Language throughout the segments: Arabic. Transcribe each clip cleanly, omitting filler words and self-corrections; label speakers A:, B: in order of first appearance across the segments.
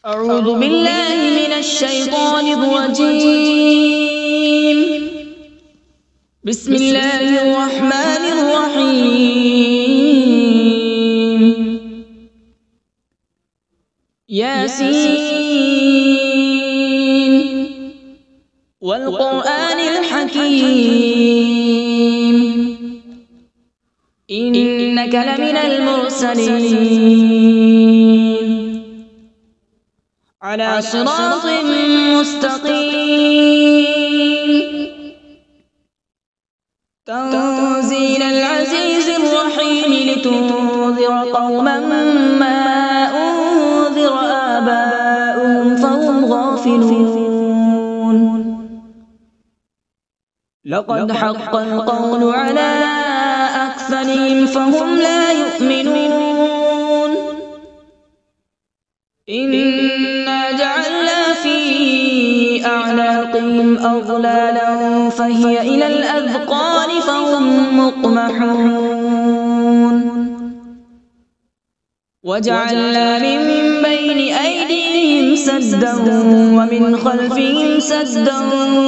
A: أعوذ بالله من الشيطان الرجيم. بسم الله الرحمن الرحيم. ياسين والقرآن الحكيم إنك لمن المرسلين على صراط مستقيم. تنزيل العزيز الرحيم لتنذر قوما ما أنذر آباؤهم فهم غافلون. لقد حق القول على أكثرهم فهم لا يؤمنون. إنا جعلنا في أعناقهم أغلالا فهي إلى الأذقان فهم مقمحون. وجعلنا من بين أيديهم سدا ومن خلفهم سدا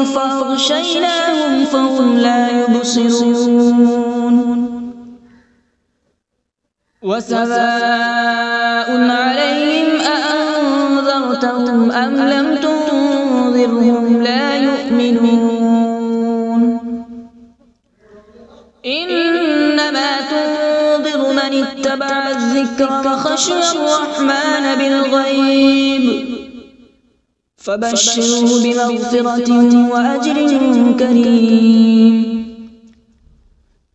A: فأغشيناهم فهم لا يبصرون. وسواء عليهم أأنذرتهم أم لم تنذرهم لا يؤمنون. إنما تنذر من اتبع الذكر وخشي الرحمن بالغيب فبشره بمغفرة وأجر كريم.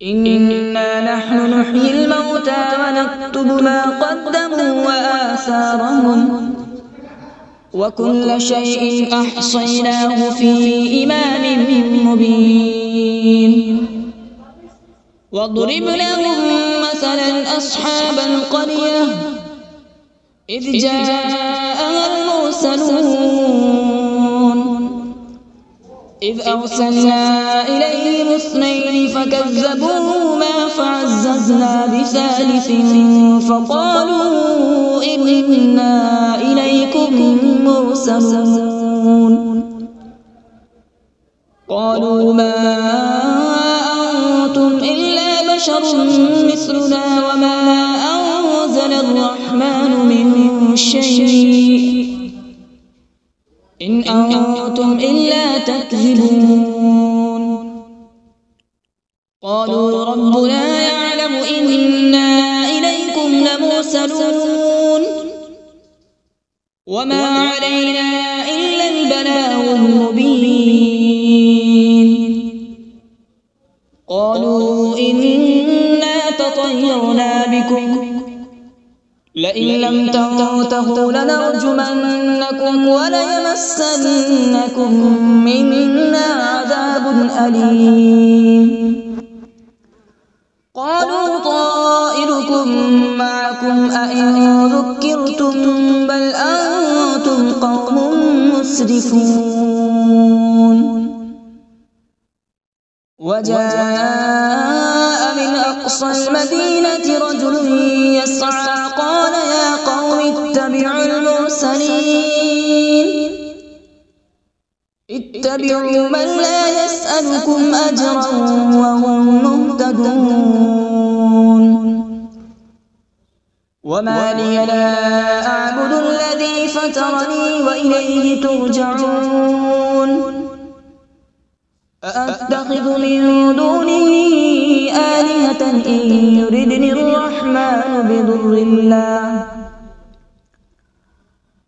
A: إنا نحن نحيي الموتى ونكتب ما قدموا وآثارهم وكل شيء أحصيناه في إمام مبين. واضرب لهم مثلا أصحاب القرية إذ جاءها المرسلون إذ أرسلنا إليهم اثنين فكذبوهما فعززنا بثالث فقالوا إنا إليكم مرسلون. قالوا ما أنتم إلا بشر مثلنا وما أنزل الرحمن من شيء إن أنتم إلا تكذبون. قالوا ربنا يعلم إنا إليكم لمرسلون وما علينا إلا البلاغ المبين. قالوا إنا تطيرنا بكم لئن لم تنتهوا لنرجمنكم وليمسنكم منا عذاب أليم. قالوا طائركم معكم أئن ذكرتم بل أنتم قوم مسرفون. وجاء من أقصى المدينة رجل يسعى قال يا قوم اتبعوا المرسلين اتبعوا من لا يسألكم أجرا وهم مهتدون. وما لي لا أعبد الذي فطرني وإليه ترجعون. أأتخذ من دونه آلهة إن يردني الرحمن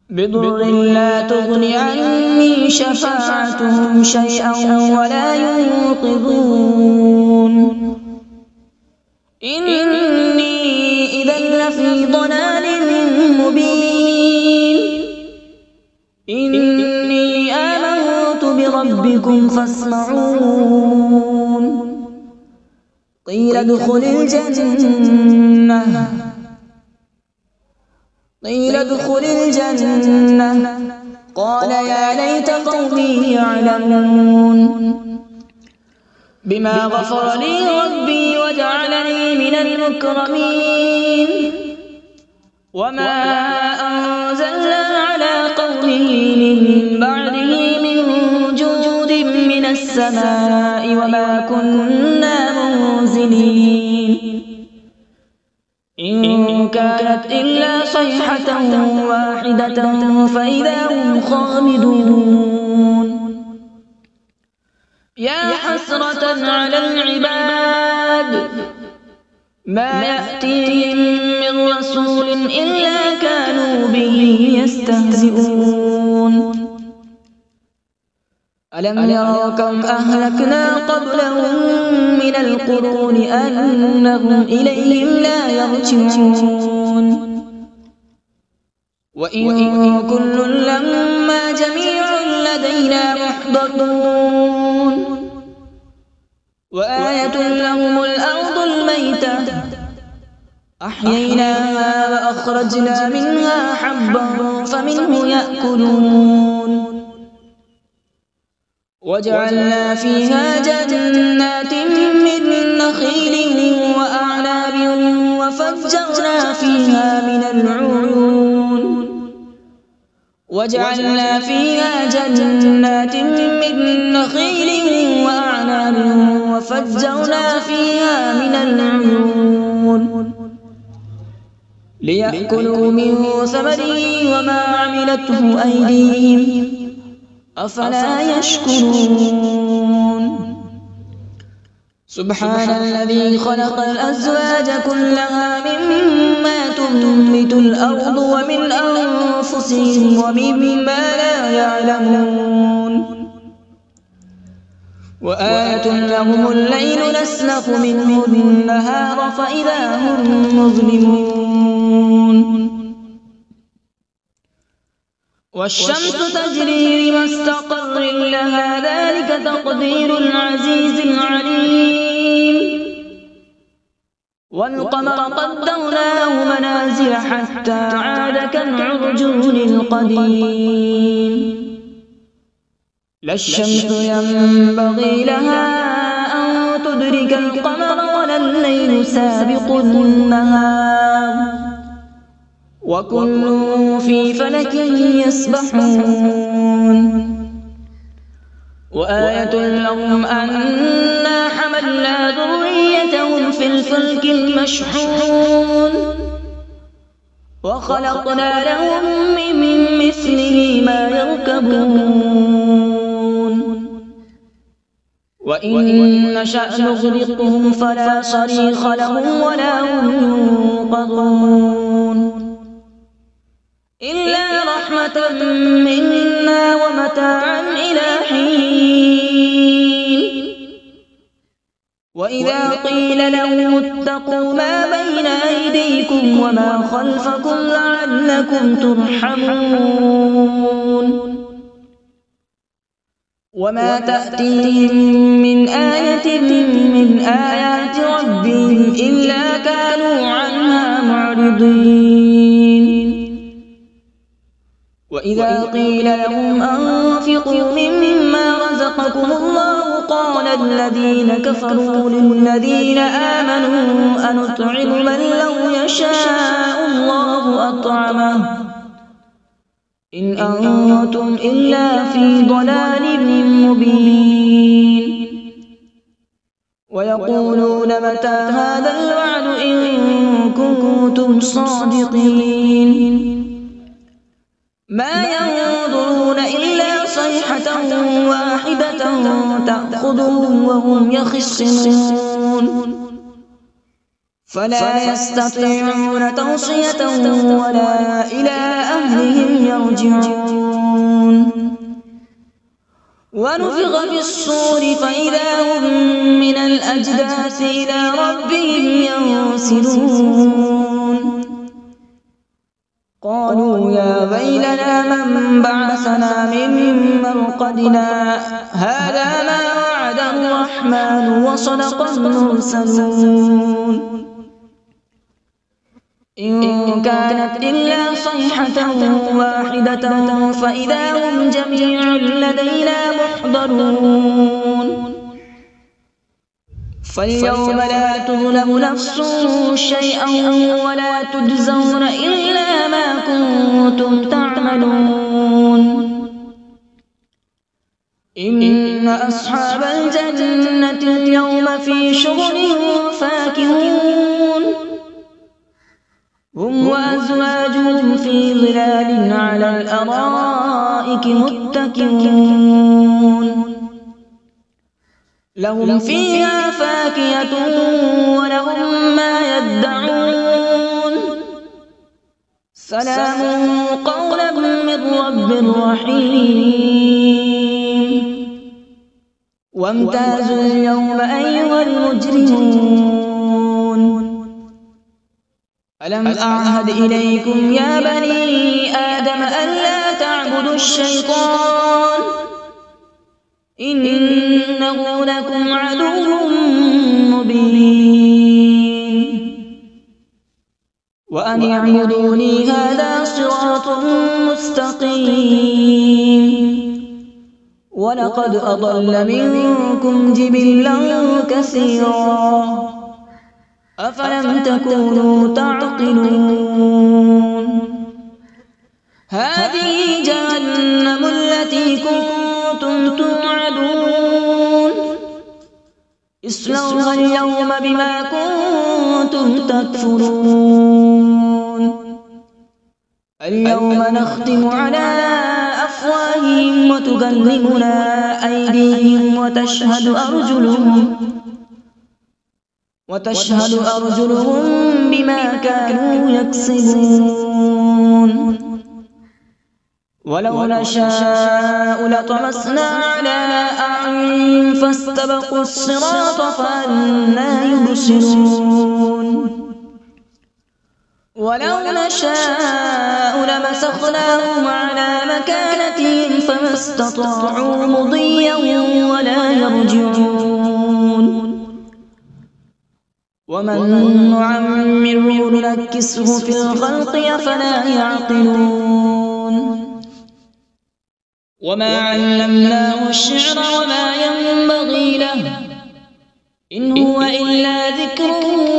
A: بضر لا تغن عني شفاعتهم شيئا ولا ينقذون. إني إذا لفي ضلال مبين. إني آمنت بربكم فاسمعون. قيل ادخل الجنة قال يا ليت قومي يعلمون. بما غفر لي ربي وجعلني من المكرمين. وما أنزلنا على يأتيه من بعده من جود من السماء وما كنا منزلين إن كانت إلا صيحة واحدة فإذا هم خامدون يا حسرة على العباد ما يأتيهم من رسول إلا كانوا به يستهزئون ألم يروا كم أهلكنا قبلهم من القرون أنهم إليهم لا يرجعون وإن كل لما جميع لدينا محضرون وآية لهم الأرض الميتة أحييناها وأخرجنا منها حبا فمنه يأكلون وجعلنا فيها جنات من نخيل وأعناب وفجرنا فيها من العيون وجعلنا فيها جنات من نخيل وأعناب وفجرنا فيها من العيون ليأكلوا من ثمره وما عملته أيديهم أفلا يشكرون سبحان الذي خلق الأزواج كلها مما تنبت الأرض ومن أنفسهم ومما لا يعلمون وآية لهم الليل نسلخ منه النهار فإذا هم مظلمون والشمس تجري لمستقر لها ذلك تقدير العزيز العليم والقمر قدرناه منازل حتى عاد كالعرجون القديم لا الشمس ينبغي لها أن تدرك القمر ولا الليل سابق النهار وكل في فلك يسبحون وآية لهم أنا حملنا ذريتهم في الفلك المشحون وخلقنا لهم من مثله ما يركبون وإن نشأ نغرقهم فلا صريخ لهم ولا هم ينقذون إلا رحمة منا ومتاعا إلى حين وإذا قيل لهم اتقوا ما بين أيديكم وما خلفكم لعلكم ترحمون وما تأتيهم من آية من آيات ربهم إلا كانوا عنها معرضين وإذا قيل لهم أنفقوا مما رزقكم الله قال الذين كفروا للذين آمنوا أنطعم من لو يشاء الله أطعمه إن أنتم إلا في ضلال مبين ويقولون متى هذا الوعد إن كنتم صادقين ما ينظرون إلا صيحة واحدة تأخذهم وهم يخصمون فلا يستطيعون توصية ولا إلى أهلهم يرجعون ونفخ في الصور فإذا هم من الأجداث إلى ربهم ينسلون قالوا يا ويلنا من بعثنا من مرقدنا هذا ما وعد الرحمن وصدق المرسلون إن كانت إلا صيحة واحدة فإذا هم جميع لدينا محضرون فاليوم لا تظلم نفس شيئا ولا تجزون إلا ما كنتم تعملون إن أصحاب الجنة اليوم في شغل فاكهون هم وأزواجهم في ظلال على الأرائك متكئون لهم فيها فاكهة ولهم ما يدعون سلام قولا من رب رحيم وامتازوا اليوم أيها المجرمون ألم أعهد إليكم يا بني آدم ألا تعبدوا الشيطان إنه لكم عدو مبين وأن اعبدوني هذا صراط مستقيم ولقد أضل منكم جبلا كثيرا أفلم تكونوا تعقلون هذه جهنم التي كنتم توعدون اصلوها اليوم بما كنتم تكفرون اليوم نختم على أفواههم وتكلمنا أيديهم وتشهد أرجلهم بما كانوا يكسبون ولو نشاء لطمسنا على أعينهم فاستبقوا الصراط فأنى يبصرون ولو نشاء لمسخناهم على مكانتهم فما استطاعوا مضيا ولا يرجعون ومن نعمره ننكسه في الخلق أفلا يعقلون وما علمناه الشعر وما ينبغي له إن هو إلا ذكر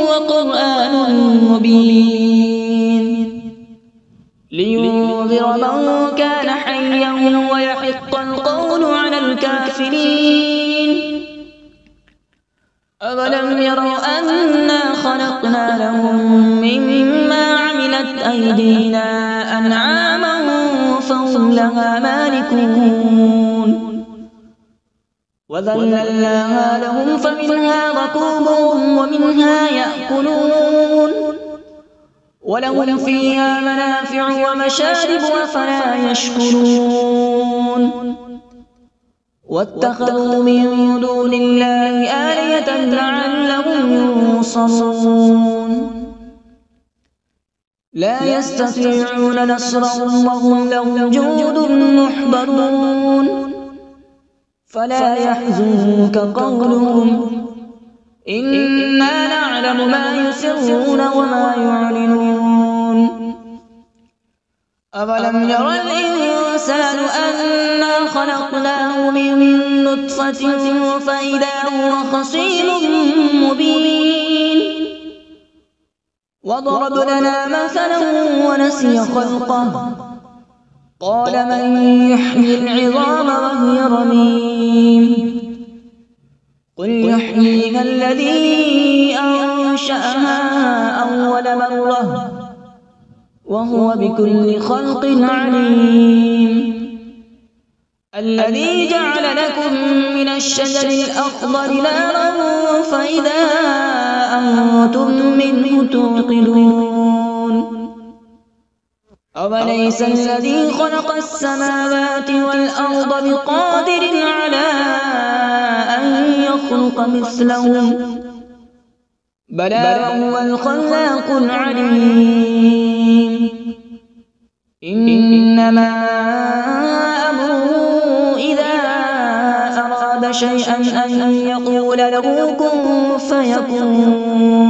A: وقرآن مبين لينذر من كان حيا ويحق القول على الكافرين أولم يروا أنا خلقنا لهم مما عملت أيدينا أنعاما فهم لها مالكون وذللناها لهم فمنها ركوبهم ومنها يأكلون ولهم فيها منافع ومشارب أفلا يشكرون واتخذوا من دون الله آلهة لعلهم ينصرون لا يستطيعون نصرهم وهم لهم جند محضرون فلا يحزنك قولهم إنا نعلم ما يسرون وما يعلنون أولم ير الإنسان أنا خلقناه من نطفة فإذا هو خصيم مبين وضرب لنا مثلا ونسي خلقه قال من يحيي العظام وهي رميم قل يحييها الذي أنشأها أول مرة وهو بكل خلق عليم الذي جعل لكم من الشجر الأخضر نارا فإذا أنتم منه توقدون أوليس الذي خلق السماوات والأرض بقادر على أن يخلق مثلهم بلى وهو الخلاق العليم إنما أمره إذا أراد شيئا أن يقول له كن فيكون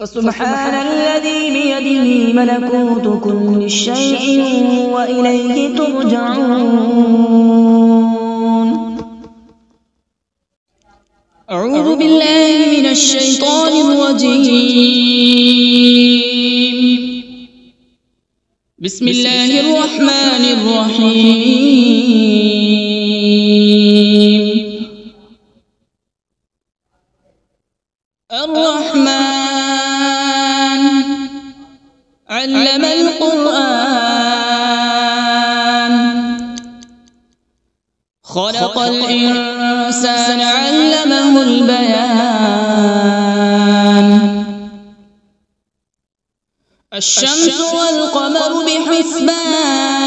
A: فسبحان الذي بيده ملكوت كل شيء وإليه ترجعون. أعوذ بالله من الشيطان الرجيم. بسم الله الرحمن الرحيم. علم القرآن خلق الإنسان علمه البيان الشمس والقمر بحسبان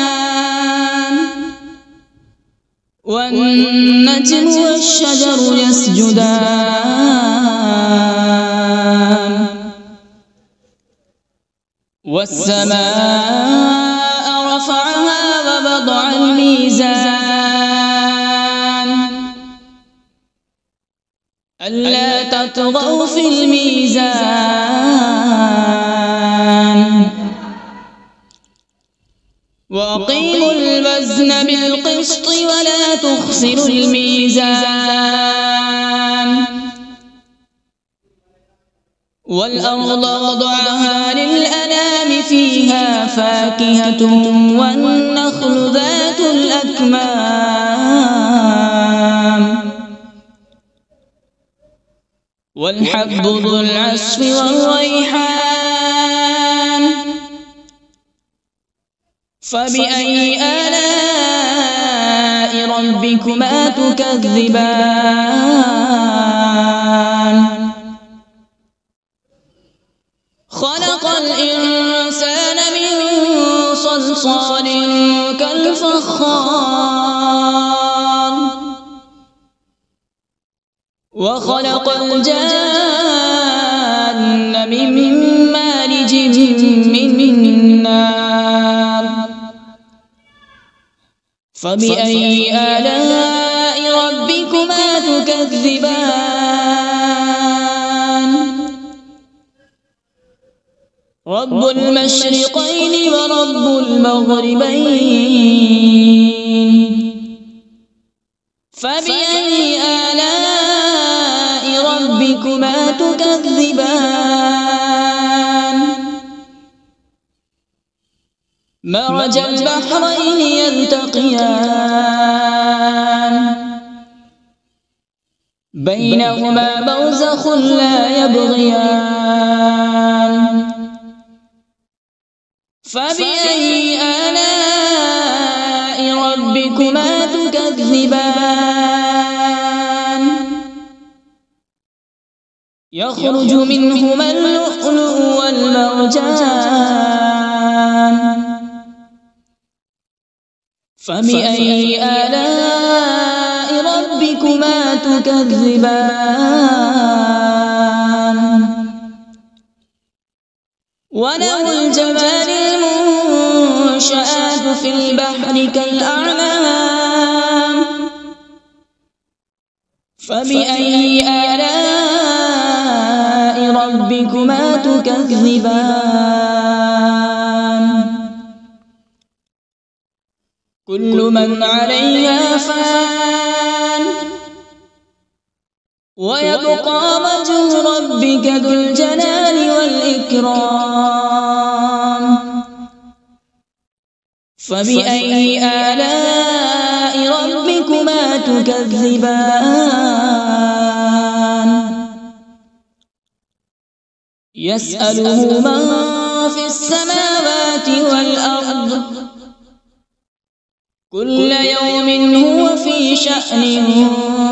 A: والنجم والشجر يسجدان والسماء رفعها ووضع الميزان ألا تطغوا في الميزان وأقيموا الوزن بالقسط ولا تخسروا الميزان والأرض وضعها للأنام فيها فاكهة والنخل ذات الأكمام والحب ذو العصف والريحان فبأي آلاء ربكما تكذبان خلق الإنسان من صلصال كالفخار وخلق الجان من مارج من نار فبأي آلاء ربكما تكذبان رب المشرقين ورب المغربين فبأي آلاء ربكما تكذبان مرج البحرين يلتقيان بينهما برزخ لا يبغيان فبأي آلاء ربكما تكذبان يخرج منهما اللؤلؤ والمرجان فبأي آلاء ربكما تكذبان وله الجوار المنشآت في البحر كالأعلام فبأي آلاء ربكما تكذبان كل من عليها فان ويبقى وجه ربك ذو الجلال والإكرام فبأي آلاء ربكما تكذبان يسأله من في السماوات والأرض كل يوم هو في شأن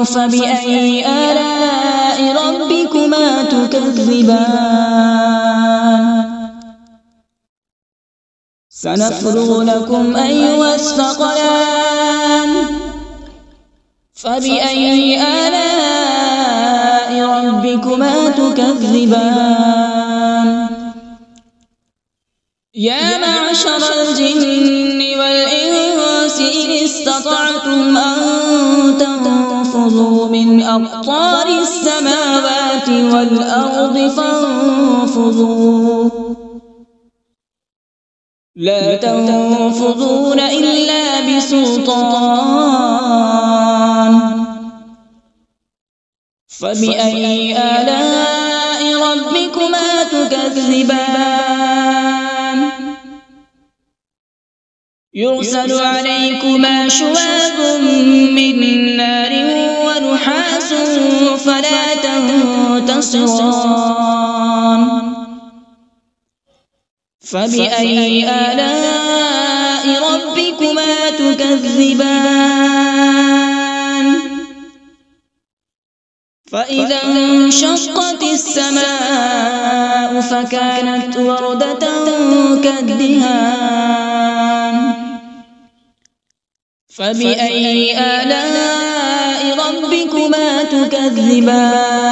A: فبأي آلاء ربكما تكذبان سنفرغ لكم أيها الثقلان فبأي آلاء ربكما تكذبان يا معشر الجن والإنس إن استطعتم أن تنفذوا من أقطار السماوات والأرض فانفذوا لا تنفذون إلا بسلطان فبأي آلاء ربكما تكذبان يرسل عليكما شواظ من نار ونحاس فلا تنتصران فبأي آلاء ربكما تكذبان فإذا انشقت السماء فكانت وردة كالدهان فبأي آلاء ربكما تكذبان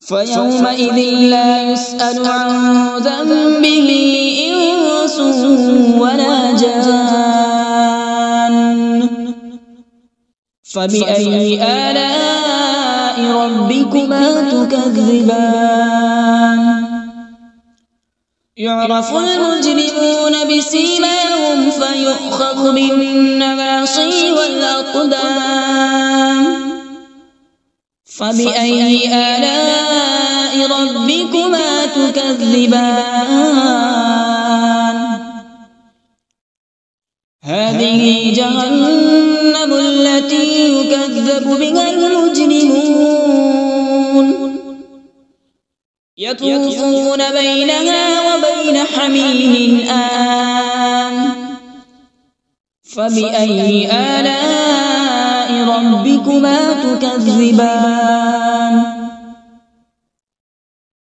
A: فيومئذ لا يسأل عن ذنبه إنس ولا جان فبأي آلاء ربكما تكذبان يعرف المجرمون بسيماهم فيؤخذ بالنواصي والأقدام فبأي آلاء ربكما تكذبان هذه جهنم التي يكذب بها المجرمون يطوفون بينها وبين حميم آن فبأي آلاء ربكما تكذبان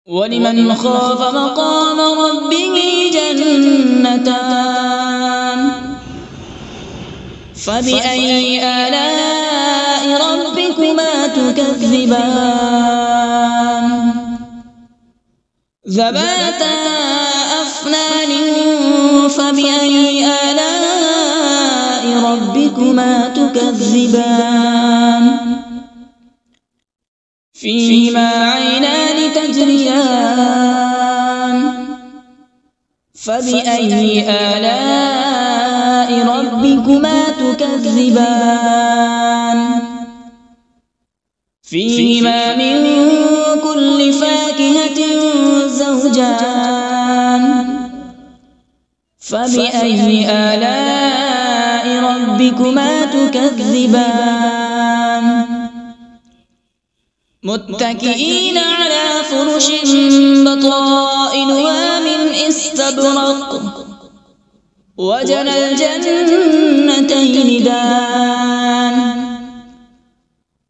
A: ولمن خاف مقام ربه جنتان فبأي آلاء ربكما تكذبان ذواتا أفنان فبأي آلاء ربكما تكذبان فيهما عينان تجريان فبأي آلاء ربكما تكذبان فيهما من كل فاكهة زوجان فبأي آلاء ربكما تكذبان متكئين على فرش بطائنها من استبرق وجنى الجنتين دان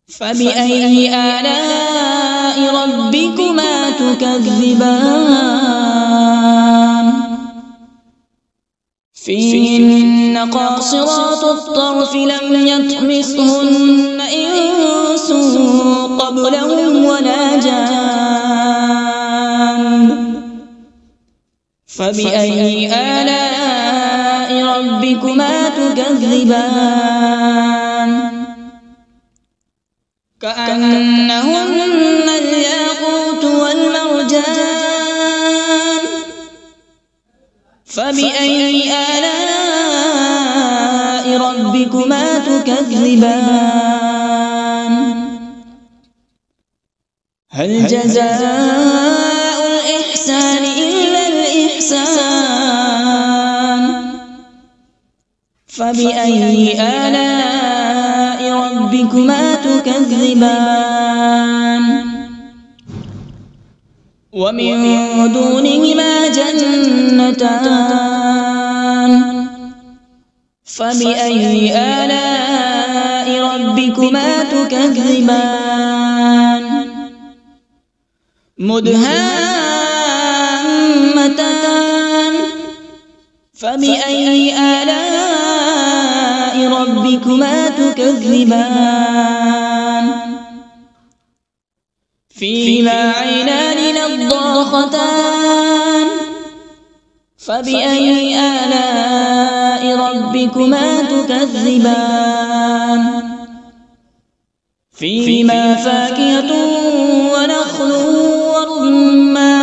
A: فبأي آلاء ربكما تكذبان فيهن قاصرات الطرف لم يطمثهن إنس قبلهم ولا جان فبأي آلاء ربكما تكذبان كأنهن الياقوت والمرجان فبأي آلاء ربكما تكذبان هل جزاء الإحسان إلا الإحسان فبأي آلاء ربكما تكذبان ومن دونهما جنتان فبأي آلاء ربكما تكذبان مدهامتان فبأي آلاء ربكما تكذبان فيهما عينان نضاختان فبأي آلاء ربكما تكذبان فيهما فاكهة ونخل ورمان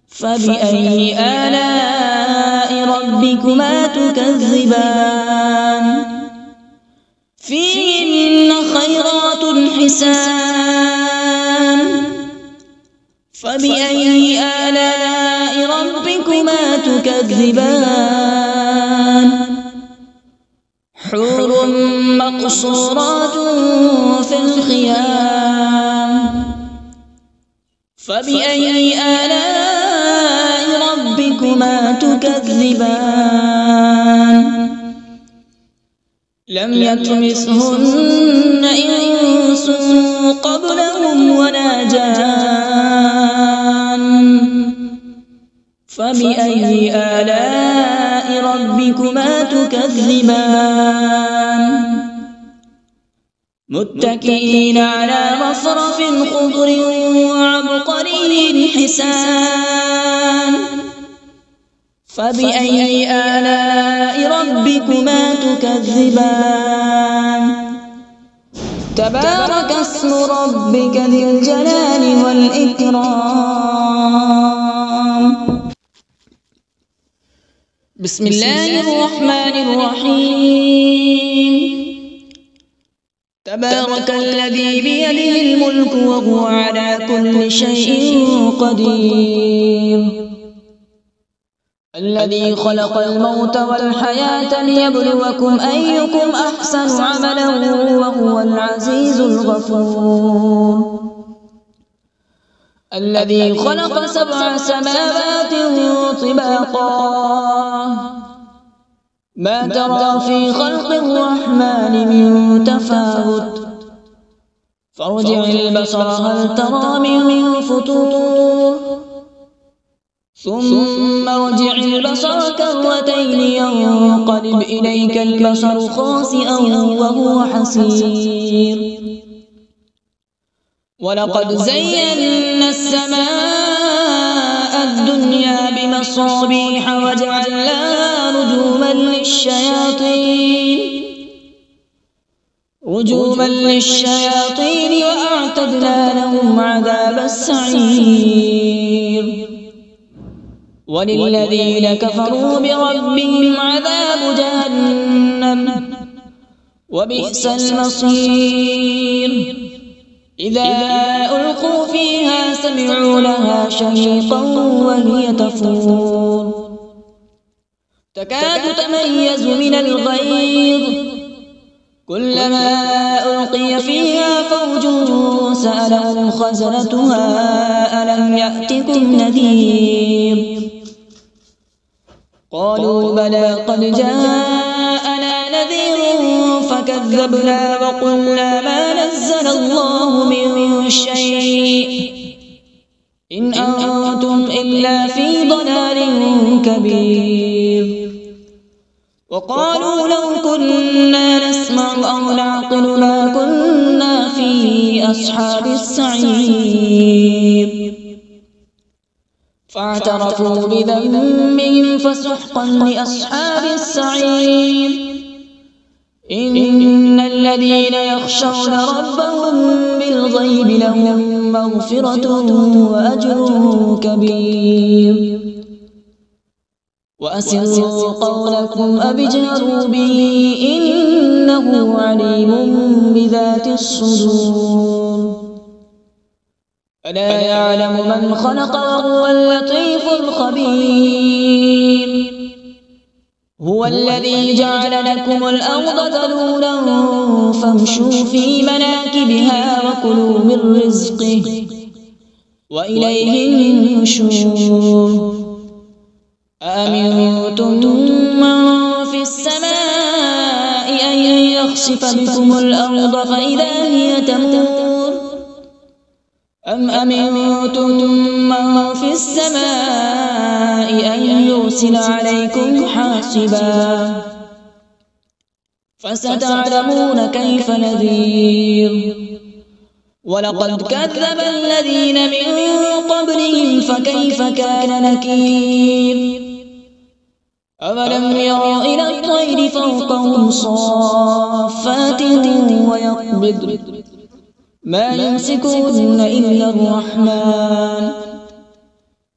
A: فبأي آلاء ربكما تكذبان فيهن خيرات حسان فبأي آلاء ربكما تكذبان حور مقصورات في الخيام فبأي آلاء ربكما تكذبان لم يطمثهن إنس قبلهم ولا جان فبأي آلاء ربكما تكذبان متكئين على رفرف خضر وعبقري حسان فبأي آلاء ربكما تكذبان تبارك اسم ربك ذي الجلال والإكرام بسم الله الرحمن الرحيم تبارك الذي بيده الملك وهو على كل شيء قدير الذي خلق الموت والحياة ليبلوكم أيكم أحسن عملا وهو العزيز الغفور الذي خلق 7 سماوات طباقا ما ترى في خلق الرحمن من تفاوت فارجع البصر هل ترى من فطور ثم ارجع البصر كرتين ينقلب إليك البصر خاسئا وهو حسير ولقد زينا السماء الدنيا بمصابيح وجعلناها رجوما للشياطين وأعتدنا لهم عذاب السعير وللذين كفروا بربهم عذاب جهنم وبئس المصير إذا ألقوا فيها سمعوا لها شهيقا وهي تفور تكاد تميز من الغيظ كلما ألقي فيها فوج سألهم خزنتها ألم يأتكم نذير قالوا بلى قد جاءنا نذير فكذبنا وقلنا ما نزل الله من شيء إن أنتم إلا في ضلال كبير وقالوا لو كنا نسمع أو نعقل ما كنا في أصحاب السعير فاعترفوا بذنبهم فسحقا لأصحاب السعير إن الذين يخشون ربهم بالغيب لهم مغفرة وأجر كبير وأسروا قولكم أو اجهروا به إنه عليم بذات الصدور ألا يعلم من خلق وهو اللطيف الخبير هو الذي جعل لكم الأرض ذلولا فامشوا في مناكبها وكلوا من رزقه وإليه النشور أأمنتم من في السماء أن يخسف بكم الأرض فإذا هي تمور أم أمنتم من في السماء أن يرسل عليكم حاصبا فستعلمون كيف نذير ولقد كذب الذين من قبلهم فكيف كان نكير أولم يروا إلى الطير فوقهم صافات ويقبض ما يمسكون إلا الرحمن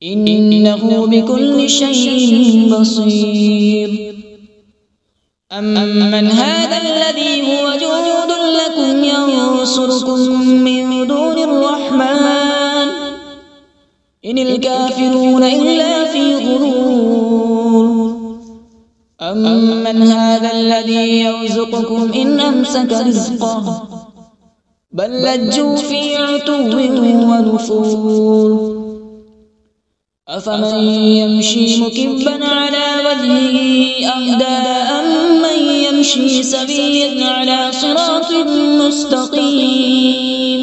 A: إنه بكل شيء بصير أمن هذا الذي هو جند لكم ينصركم من دون الرحمن إن الكافرون إلا في غرور أمن هذا الذي يرزقكم إن أمسك رزقه بل لجوا في عتو ونفور أفمن يمشي مكبا على وجهه أهدى أمن يمشي سويا على صراط مستقيم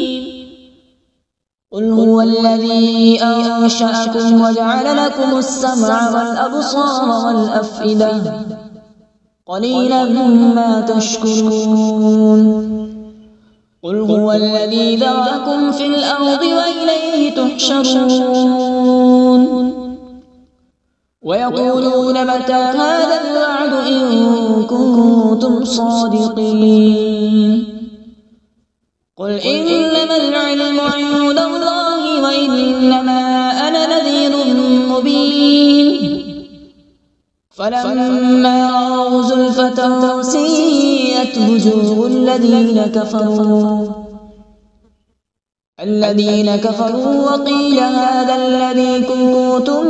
A: قل هو الذي أنشأكم وجعل لكم السمع والأبصار والأفئدة قليلا ما تشكرون قل هو الذي ذرأكم في الأرض وإليه تحشرون ويقولون متى هذا الوعد إن كنتم صادقين قل إنما العلم عند الله وإنما أنا نذير مبين فلما رأوا زلفة سيئت وجوه الذين كفروا وقيل هذا الذي كنتم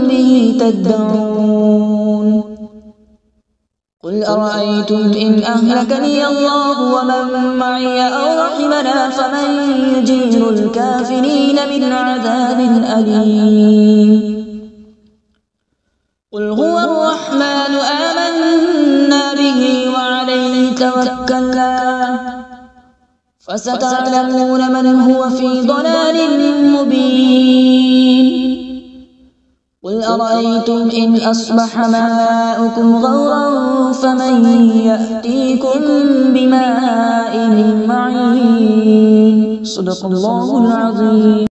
A: به تدعون قل أرأيتم إن أهلكني الله ومن معي أو رحمنا فمن يجير الكافرين من عذاب أليم قل هو الرحمن آمنا به وعليه توكلنا فستعلمون من هو في ضلال مبين قل أرأيتم إن أصبح ماؤكم غورا فمن يأتيكم بماء معين صدق الله العظيم.